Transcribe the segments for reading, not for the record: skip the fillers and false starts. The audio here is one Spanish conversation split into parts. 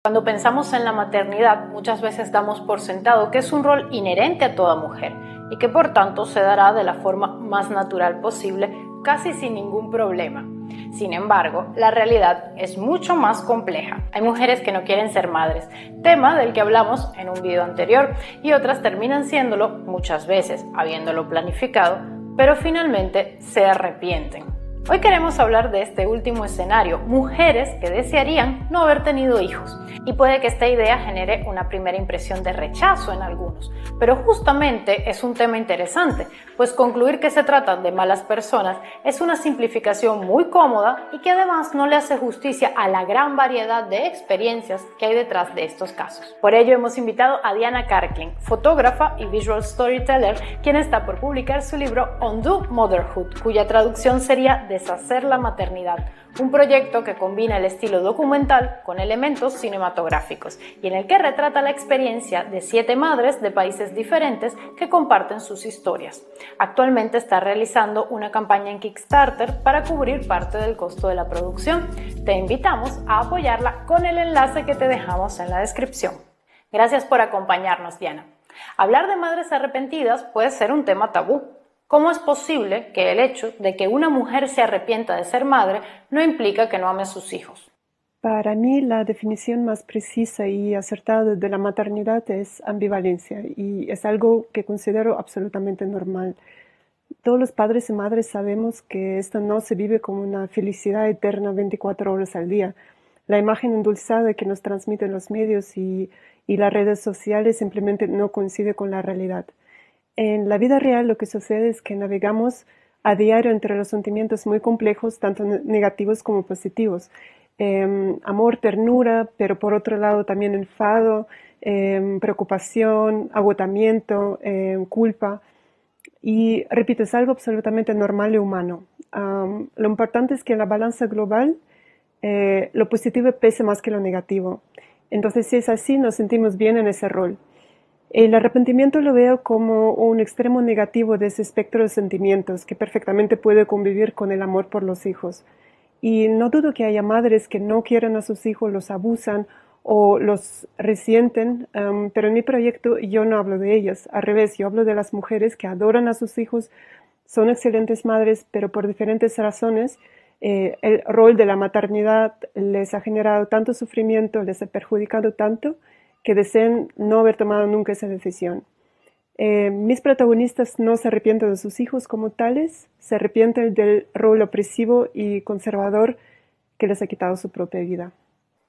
Cuando pensamos en la maternidad, muchas veces damos por sentado que es un rol inherente a toda mujer y que por tanto se dará de la forma más natural posible, casi sin ningún problema. Sin embargo, la realidad es mucho más compleja. Hay mujeres que no quieren ser madres, tema del que hablamos en un video anterior, y otras terminan siéndolo muchas veces, habiéndolo planificado, pero finalmente se arrepienten. Hoy queremos hablar de este último escenario, mujeres que desearían no haber tenido hijos. Y puede que esta idea genere una primera impresión de rechazo en algunos, pero justamente es un tema interesante, pues concluir que se tratan de malas personas es una simplificación muy cómoda y que además no le hace justicia a la gran variedad de experiencias que hay detrás de estos casos. Por ello hemos invitado a Diana Karklin, fotógrafa y visual storyteller, quien está por publicar su libro Undo Motherhood, cuya traducción sería Deshacer la maternidad, un proyecto que combina el estilo documental con elementos cinematográficos y en el que retrata la experiencia de 7 madres de países diferentes que comparten sus historias. Actualmente está realizando una campaña en Kickstarter para cubrir parte del costo de la producción. Te invitamos a apoyarla con el enlace que te dejamos en la descripción. Gracias por acompañarnos, Diana. Hablar de madres arrepentidas puede ser un tema tabú. ¿Cómo es posible que el hecho de que una mujer se arrepienta de ser madre no implica que no ame a sus hijos? Para mí la definición más precisa y acertada de la maternidad es ambivalencia y es algo que considero absolutamente normal. Todos los padres y madres sabemos que esto no se vive como una felicidad eterna 24 horas al día. La imagen endulzada que nos transmiten los medios y las redes sociales simplemente no coincide con la realidad. En la vida real lo que sucede es que navegamos a diario entre los sentimientos muy complejos, tanto negativos como positivos. Amor, ternura, pero por otro lado también enfado, preocupación, agotamiento, culpa. Y repito, es algo absolutamente normal y humano. Lo importante es que en la balanza global lo positivo pese más que lo negativo. Entonces, si es así, nos sentimos bien en ese rol. El arrepentimiento lo veo como un extremo negativo de ese espectro de sentimientos que perfectamente puede convivir con el amor por los hijos. Y no dudo que haya madres que no quieren a sus hijos, los abusan o los resienten, pero en mi proyecto yo no hablo de ellas. Al revés, yo hablo de las mujeres que adoran a sus hijos, son excelentes madres, pero por diferentes razones el rol de la maternidad les ha generado tanto sufrimiento, les ha perjudicado tanto, que desean no haber tomado nunca esa decisión. Mis protagonistas no se arrepienten de sus hijos como tales, se arrepienten del rol opresivo y conservador que les ha quitado su propia vida.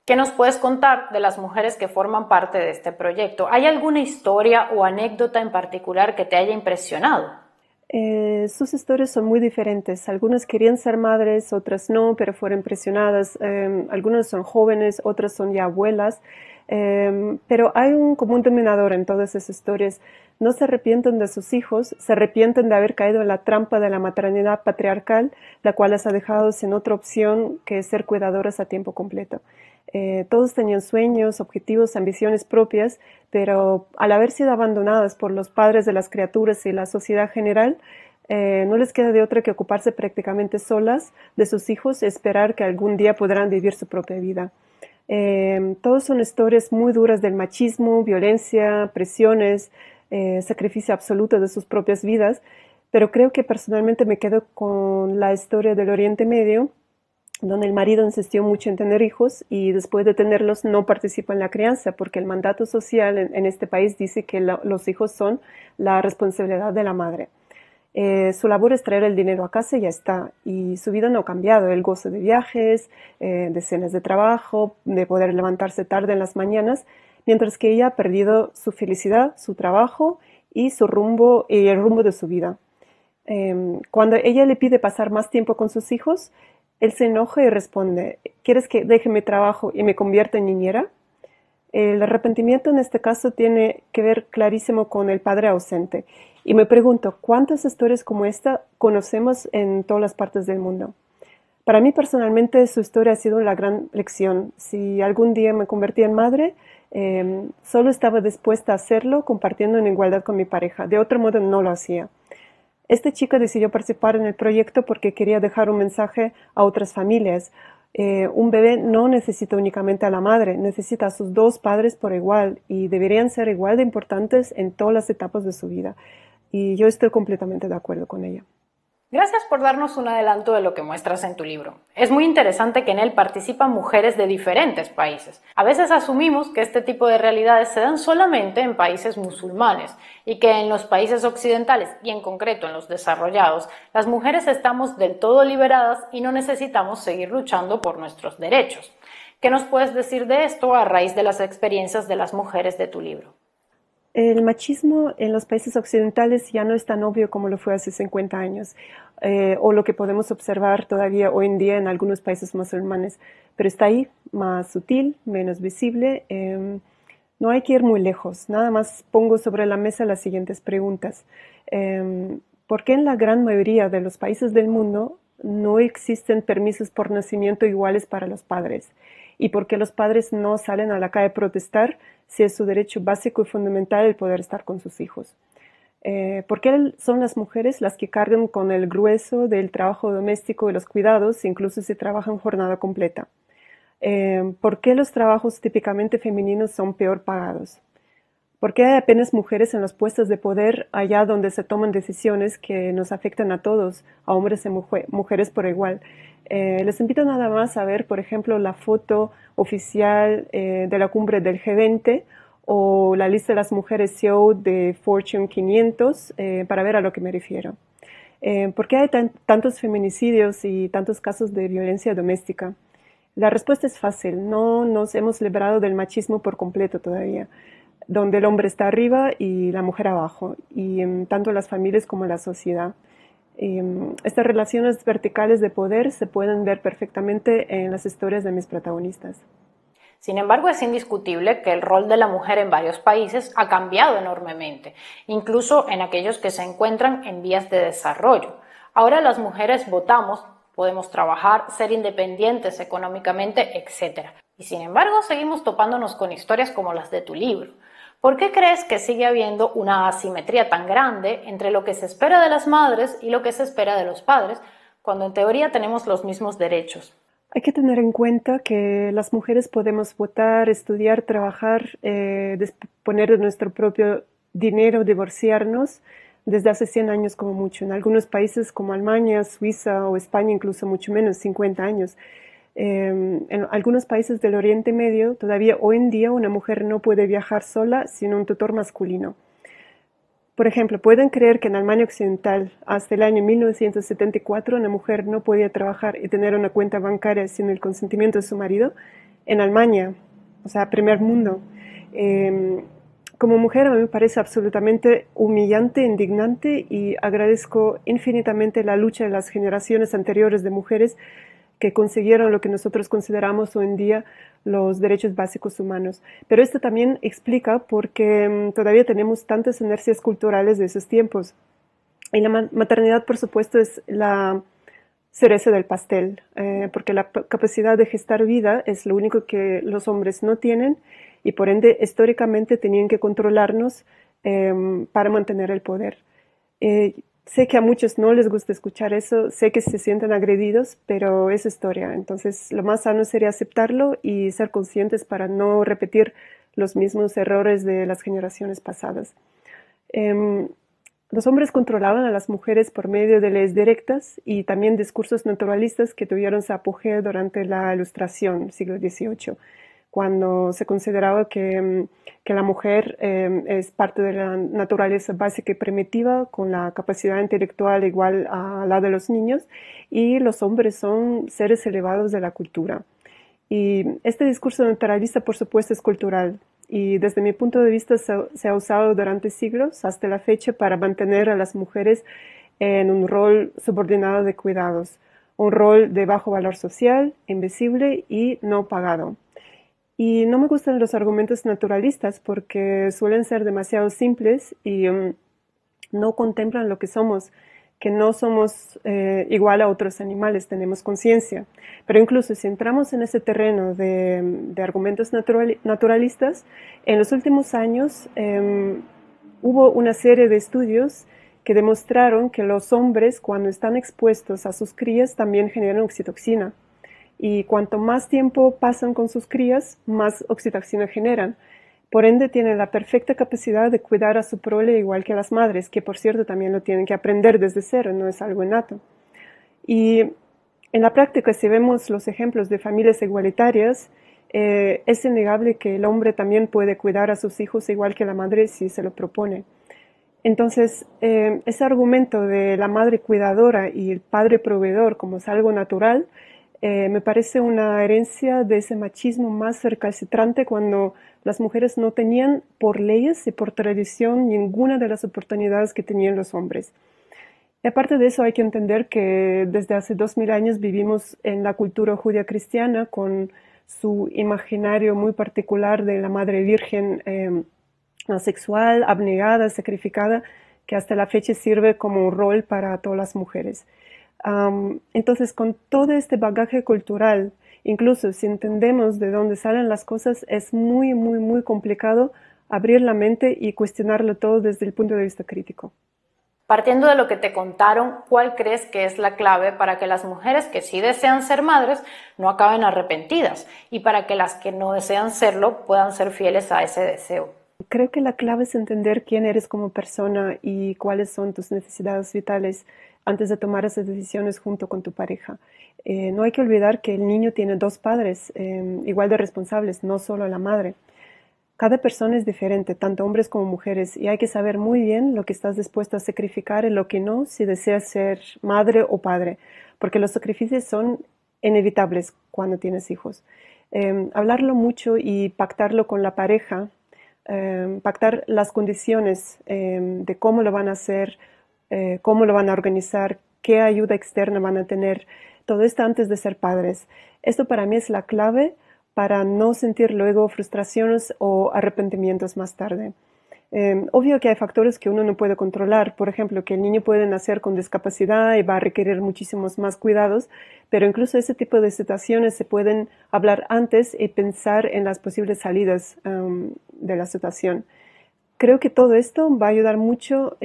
¿Qué nos puedes contar de las mujeres que forman parte de este proyecto? ¿Hay alguna historia o anécdota en particular que te haya impresionado? Sus historias son muy diferentes. Algunas querían ser madres, otras no, pero fueron presionadas. Algunas son jóvenes, otras son ya abuelas. Pero hay un común denominador en todas esas historias. No se arrepienten de sus hijos, se arrepienten de haber caído en la trampa de la maternidad patriarcal, la cual les ha dejado sin otra opción que ser cuidadoras a tiempo completo. Todos tenían sueños, objetivos, ambiciones propias, pero al haber sido abandonadas por los padres de las criaturas y la sociedad general, no les queda de otra que ocuparse prácticamente solas de sus hijos y esperar que algún día podrán vivir su propia vida. Todas son historias muy duras del machismo, violencia, presiones, sacrificio absoluto de sus propias vidas, pero creo que personalmente me quedo con la historia del Oriente Medio, donde el marido insistió mucho en tener hijos y después de tenerlos no participa en la crianza porque el mandato social en este país dice que los hijos son la responsabilidad de la madre. Su labor es traer el dinero a casa y ya está. Y su vida no ha cambiado. Él goza de viajes, de cenas de trabajo, de poder levantarse tarde en las mañanas, mientras que ella ha perdido su felicidad, su trabajo y su rumbo y el rumbo de su vida. Cuando ella le pide pasar más tiempo con sus hijos, él se enoja y responde: ¿quieres que deje mi trabajo y me convierta en niñera? El arrepentimiento en este caso tiene que ver clarísimo con el padre ausente. Y me pregunto, ¿cuántas historias como esta conocemos en todas las partes del mundo? Para mí personalmente su historia ha sido la gran lección. Si algún día me convertí en madre, solo estaba dispuesta a hacerlo compartiendo en igualdad con mi pareja. De otro modo no lo hacía. Esta chica decidió participar en el proyecto porque quería dejar un mensaje a otras familias. Un bebé no necesita únicamente a la madre, necesita a sus dos padres por igual y deberían ser igual de importantes en todas las etapas de su vida. Y yo estoy completamente de acuerdo con ella. Gracias por darnos un adelanto de lo que muestras en tu libro. Es muy interesante que en él participan mujeres de diferentes países. A veces asumimos que este tipo de realidades se dan solamente en países musulmanes y que en los países occidentales, y en concreto en los desarrollados, las mujeres estamos del todo liberadas y no necesitamos seguir luchando por nuestros derechos. ¿Qué nos puedes decir de esto a raíz de las experiencias de las mujeres de tu libro? El machismo en los países occidentales ya no es tan obvio como lo fue hace 50 años, o lo que podemos observar todavía hoy en día en algunos países musulmanes, pero está ahí, más sutil, menos visible. No hay que ir muy lejos, nada más pongo sobre la mesa las siguientes preguntas. ¿Por qué en la gran mayoría de los países del mundo no existen permisos por nacimiento iguales para los padres? ¿Y por qué los padres no salen a la calle a protestar si es su derecho básico y fundamental el poder estar con sus hijos? ¿Por qué son las mujeres las que cargan con el grueso del trabajo doméstico y los cuidados, incluso si trabajan jornada completa? ¿Por qué los trabajos típicamente femeninos son peor pagados? ¿Por qué hay apenas mujeres en los puestos de poder allá donde se toman decisiones que nos afectan a todos, a hombres y mujeres por igual? Les invito nada más a ver, por ejemplo, la foto oficial de la cumbre del G20 o la lista de las mujeres CEO de Fortune 500 para ver a lo que me refiero. ¿Por qué hay tantos feminicidios y tantos casos de violencia doméstica? La respuesta es fácil, no nos hemos librado del machismo por completo todavía, donde el hombre está arriba y la mujer abajo, y tanto las familias como la sociedad. Estas relaciones verticales de poder se pueden ver perfectamente en las historias de mis protagonistas. Sin embargo, es indiscutible que el rol de la mujer en varios países ha cambiado enormemente, incluso en aquellos que se encuentran en vías de desarrollo. Ahora las mujeres votamos, podemos trabajar, ser independientes económicamente, etc. Y sin embargo, seguimos topándonos con historias como las de tu libro. ¿Por qué crees que sigue habiendo una asimetría tan grande entre lo que se espera de las madres y lo que se espera de los padres, cuando en teoría tenemos los mismos derechos? Hay que tener en cuenta que las mujeres podemos votar, estudiar, trabajar, disponer de nuestro propio dinero, divorciarnos desde hace 100 años como mucho. En algunos países como Alemania, Suiza o España incluso mucho menos, 50 años. En algunos países del Oriente Medio, todavía hoy en día una mujer no puede viajar sola sin un tutor masculino. Por ejemplo, pueden creer que en Alemania Occidental, hasta el año 1974, una mujer no podía trabajar y tener una cuenta bancaria sin el consentimiento de su marido. En Alemania, o sea, primer mundo. Como mujer a mí me parece absolutamente humillante, indignante, y agradezco infinitamente la lucha de las generaciones anteriores de mujeres que consiguieron lo que nosotros consideramos hoy en día los derechos básicos humanos. Pero esto también explica por qué todavía tenemos tantas inercias culturales de esos tiempos. Y la maternidad, por supuesto, es la cereza del pastel, porque la capacidad de gestar vida es lo único que los hombres no tienen y por ende históricamente tenían que controlarnos para mantener el poder. Sé que a muchos no les gusta escuchar eso, sé que se sienten agredidos, pero es historia. Entonces, lo más sano sería aceptarlo y ser conscientes para no repetir los mismos errores de las generaciones pasadas. Los hombres controlaban a las mujeres por medio de leyes directas y también discursos naturalistas que tuvieron su apogeo durante la Ilustración, siglo XVIII, cuando se consideraba que la mujer es parte de la naturaleza básica y primitiva, con la capacidad intelectual igual a la de los niños, y los hombres son seres elevados de la cultura. Y este discurso naturalista, por supuesto, es cultural, y desde mi punto de vista se ha usado durante siglos hasta la fecha para mantener a las mujeres en un rol subordinado de cuidados, un rol de bajo valor social, invisible y no pagado. Y no me gustan los argumentos naturalistas porque suelen ser demasiado simples y no contemplan lo que somos, que no somos igual a otros animales, tenemos conciencia. Pero incluso si entramos en ese terreno de argumentos naturalistas, en los últimos años hubo una serie de estudios que demostraron que los hombres, cuando están expuestos a sus crías, también generan oxitoxina. y cuanto más tiempo pasan con sus crías, más oxitocina generan. Por ende, tienen la perfecta capacidad de cuidar a su prole igual que las madres, que por cierto también lo tienen que aprender desde cero, no es algo innato. Y en la práctica, si vemos los ejemplos de familias igualitarias, es innegable que el hombre también puede cuidar a sus hijos igual que la madre si se lo propone. Entonces, ese argumento de la madre cuidadora y el padre proveedor como es algo natural, me parece una herencia de ese machismo más recalcitrante cuando las mujeres no tenían por leyes y por tradición ninguna de las oportunidades que tenían los hombres. Y aparte de eso hay que entender que desde hace 2000 años vivimos en la cultura judía cristiana con su imaginario muy particular de la Madre Virgen asexual, abnegada, sacrificada, que hasta la fecha sirve como un rol para todas las mujeres. Entonces, con todo este bagaje cultural, incluso si entendemos de dónde salen las cosas, es muy, muy, muy complicado abrir la mente y cuestionarlo todo desde el punto de vista crítico. Partiendo de lo que te contaron, ¿cuál crees que es la clave para que las mujeres que sí desean ser madres no acaben arrepentidas y para que las que no desean serlo puedan ser fieles a ese deseo? Creo que la clave es entender quién eres como persona y cuáles son tus necesidades vitales antes de tomar esas decisiones junto con tu pareja. No hay que olvidar que el niño tiene dos padres igual de responsables, no solo la madre. Cada persona es diferente, tanto hombres como mujeres, y hay que saber muy bien lo que estás dispuesto a sacrificar y lo que no si deseas ser madre o padre, porque los sacrificios son inevitables cuando tienes hijos. Hablarlo mucho y pactarlo con la pareja, pactar las condiciones de cómo lo van a hacer, cómo lo van a organizar, qué ayuda externa van a tener, todo esto antes de ser padres. Esto para mí es la clave para no sentir luego frustraciones o arrepentimientos más tarde. Obvio que hay factores que uno no puede controlar, por ejemplo, que el niño puede nacer con discapacidad y va a requerir muchísimos más cuidados, pero incluso ese tipo de situaciones se pueden hablar antes y pensar en las posibles salidas de la situación. Creo que todo esto va a ayudar mucho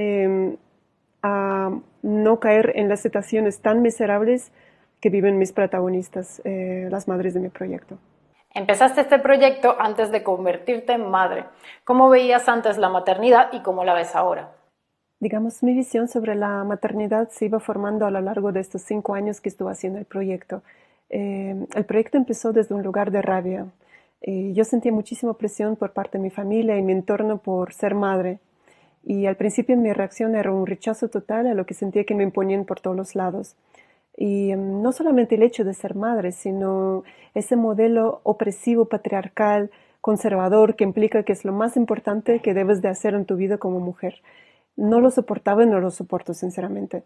a no caer en las situaciones tan miserables que viven mis protagonistas, las madres de mi proyecto. Empezaste este proyecto antes de convertirte en madre. ¿Cómo veías antes la maternidad y cómo la ves ahora? Digamos, mi visión sobre la maternidad se iba formando a lo largo de estos 5 años que estuve haciendo el proyecto. El proyecto empezó desde un lugar de rabia. Yo sentía muchísima presión por parte de mi familia y mi entorno por ser madre. Y al principio mi reacción era un rechazo total a lo que sentía que me imponían por todos los lados. Y no solamente el hecho de ser madre, sino ese modelo opresivo, patriarcal, conservador, que implica que es lo más importante que debes de hacer en tu vida como mujer. No lo soportaba y no lo soporto, sinceramente.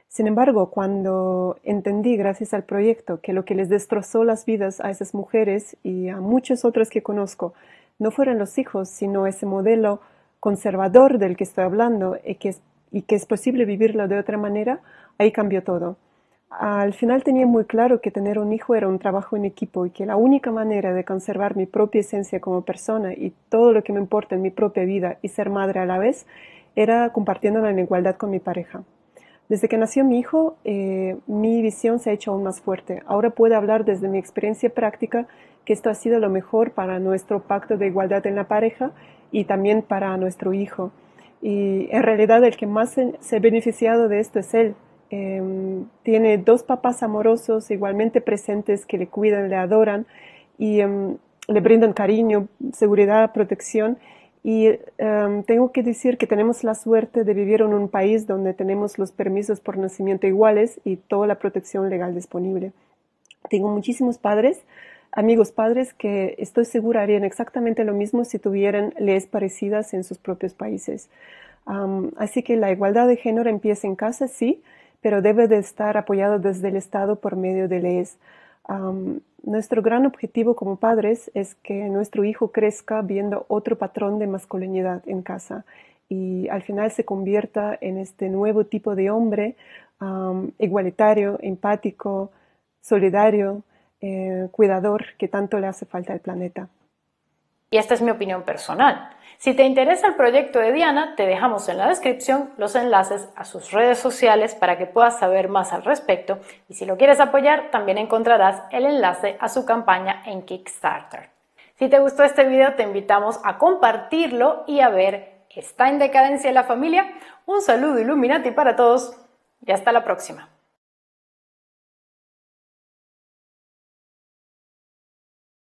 Sin embargo, cuando entendí, gracias al proyecto, que lo que les destrozó las vidas a esas mujeres y a muchas otras que conozco no fueron los hijos, sino ese modelo conservador del que estoy hablando y que es posible vivirlo de otra manera, ahí cambió todo. Al final tenía muy claro que tener un hijo era un trabajo en equipo y que la única manera de conservar mi propia esencia como persona y todo lo que me importa en mi propia vida y ser madre a la vez era compartiéndola en igualdad con mi pareja. Desde que nació mi hijo, mi visión se ha hecho aún más fuerte. Ahora puedo hablar desde mi experiencia práctica que esto ha sido lo mejor para nuestro pacto de igualdad en la pareja y también para nuestro hijo. Y en realidad el que más se ha beneficiado de esto es él. Tiene dos papás amorosos, igualmente presentes, que le cuidan, le adoran y le brindan cariño, seguridad, protección. Y tengo que decir que tenemos la suerte de vivir en un país donde tenemos los permisos por nacimiento iguales y toda la protección legal disponible. Tengo muchísimos padres, amigos padres, que estoy segura harían exactamente lo mismo si tuvieran leyes parecidas en sus propios países. Así que la igualdad de género empieza en casa, sí, pero debe de estar apoyado desde el Estado por medio de leyes. Nuestro gran objetivo como padres es que nuestro hijo crezca viendo otro patrón de masculinidad en casa y al final se convierta en este nuevo tipo de hombre igualitario, empático, solidario, cuidador que tanto le hace falta al planeta. Y esta es mi opinión personal. Si te interesa el proyecto de Diana, te dejamos en la descripción los enlaces a sus redes sociales para que puedas saber más al respecto, y si lo quieres apoyar, también encontrarás el enlace a su campaña en Kickstarter. Si te gustó este video, te invitamos a compartirlo y a ver ¿Está en decadencia la familia? Un saludo Illuminati para todos y hasta la próxima.